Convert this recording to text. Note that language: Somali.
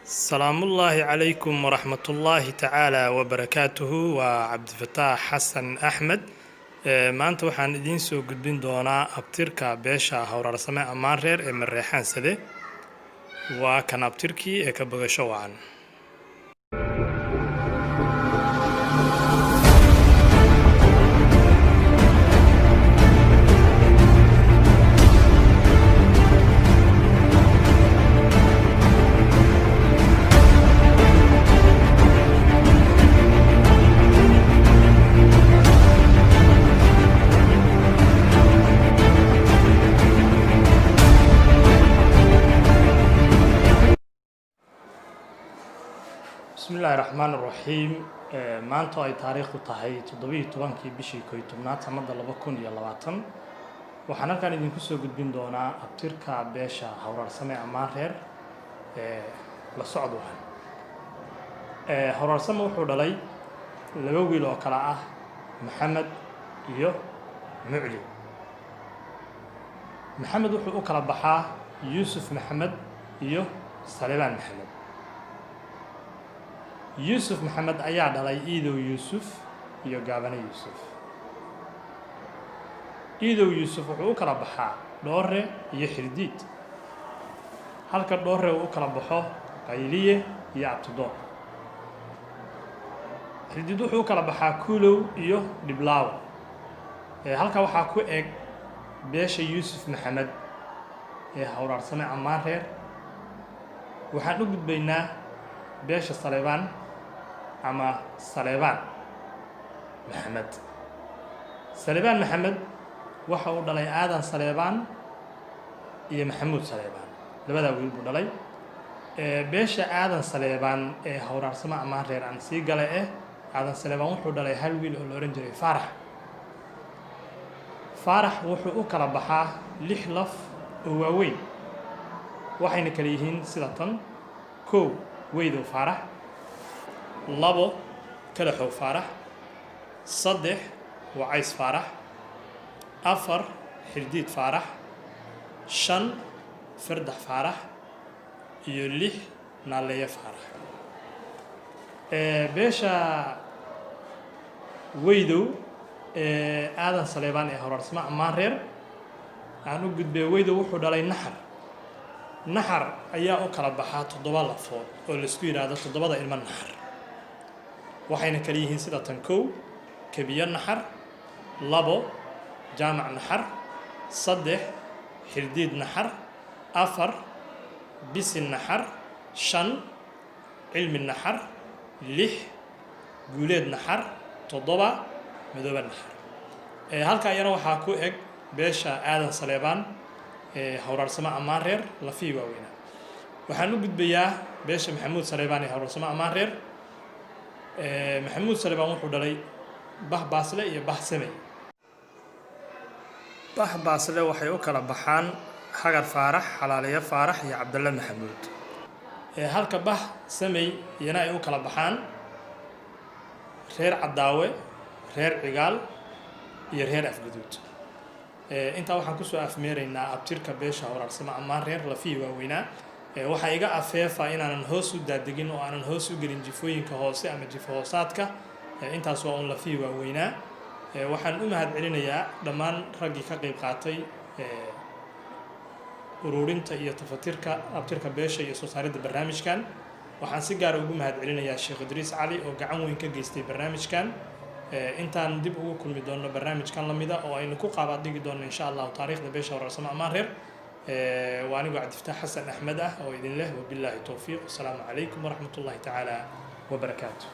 السلام الله عليكم ورحمة الله تعالى وبركاته وعبد الفتاح حسن أحمد maanta waxaan idiin soo gudbin doonaa abtirka beesha hawrarsame ammaan reer ee Mareexaan Sade waa kan abtirkii ee ka bogasho wacan بسم الله الرحمن الرحيم maanta ay taariikhdu tahay 17 bishii 11 sanada 2020 waxaan halkan idinku soo gudbin doonaa abtirka beesha hawrarsame ammaan reer la socdo hawrarsame wuxuu dhalay laba wiil oo kala ah maxamed iyo mucli maxamed wuxuu u kala baxaa yuusuf maxamed iyo salebaan maxamed يوسف محمد ayaa dhalay iidow yuusuf iyo gaabane yuusuf iidow yuusuf wuxuu u kala baxaa dhoore iyo xirdiid halka dhoore uu u kala baxo qayliye iyo abtidoon xirdiid wuxuu u kala baxaa kuulow iyo dhiblaaw halka waxaa ku eg beesha yuusuf maxamed ee hawrarsame ammaan reer waxaan u gudbaynaa beesha salebaan ama salebaan maxamed salebaan maxamed waxa uu dhalay aadan salebaan iyo maxamuud salebaan labada wiil buu dhalay beesha aadan salebaan ee hawrarsame ammaan reer aan sii galay aadan salebaan wuxuu dhalay hal wiil oo la oran jiray faarax wuxuu u kala baxaa 6 laf oo waaweyn waxayna kala yihiin sida tan kow weydow faarax labo kalaxow faarax saddex wacays faarax afar xirdiid faarax shan fardax faarax iyo 6 naaleeye faarax beesha weydow aadan salebaan ee hawrarsame ammaan reer aan u gudbay weydow wuxuu dhalay naxar ayaa u kala baxaa 7 lafood oo la isku yiraahdo 7 ilmo naxar waxayna kala yihiin sida tan kow kabiya naxar labo jaamac naxar saddex xirdiid naxar afar bisin naxar shan cilmi naxar 6 guuleed naxar 7 madoobe naxar halka ayana waxaa ku eg beesha aadan salebaan hawrarsame ammaan reer la fii waaweyna waxaan u gudbayaa beesha maxamuud salebaan ee hawrarsame ammaan reer maxamuud salebaan wuxuu dhalay bah baasle iyo bah samey bah baasle waxay u kala baxaan hagar faarax xalaaliye faarax iyo cabdalle maxamuud halka bah samey iyana ay u kala baxaan reer cadaawe reer cigaal iyo reer afgaduud intaa waxaan kusoo afmeeraynaa abtirka beesha hawrarsame ammaan reer la fii waaweynaa waxaa iga afeefa inaanan hoos u daadegin oo aanan hoos u gelin jifooyinka hoose ama jifo hoosaadka intaas waa un la fii waaweynaa waxaan u mahad celinayaa dhammaan raggii ka qayb qaatay ururinta iyo tafatirka abtirka beesha iyo soo saaridda barnaamijkan waxaan si gaara ugu mahad celinayaa sheekh idriis cali oo gacan weyn ka geystay barnaamijkan intaan dib ugu kulmi doono barnaamijkan lamida oo aynu ku qaabad dhigi doono insha Allah taariikhda beesha hawrarsame ammaan reer وأنا عبد الفتاح حسن أحمد وإذن الله وبالله التوفيق والسلام عليكم ورحمة الله تعالى وبركاته.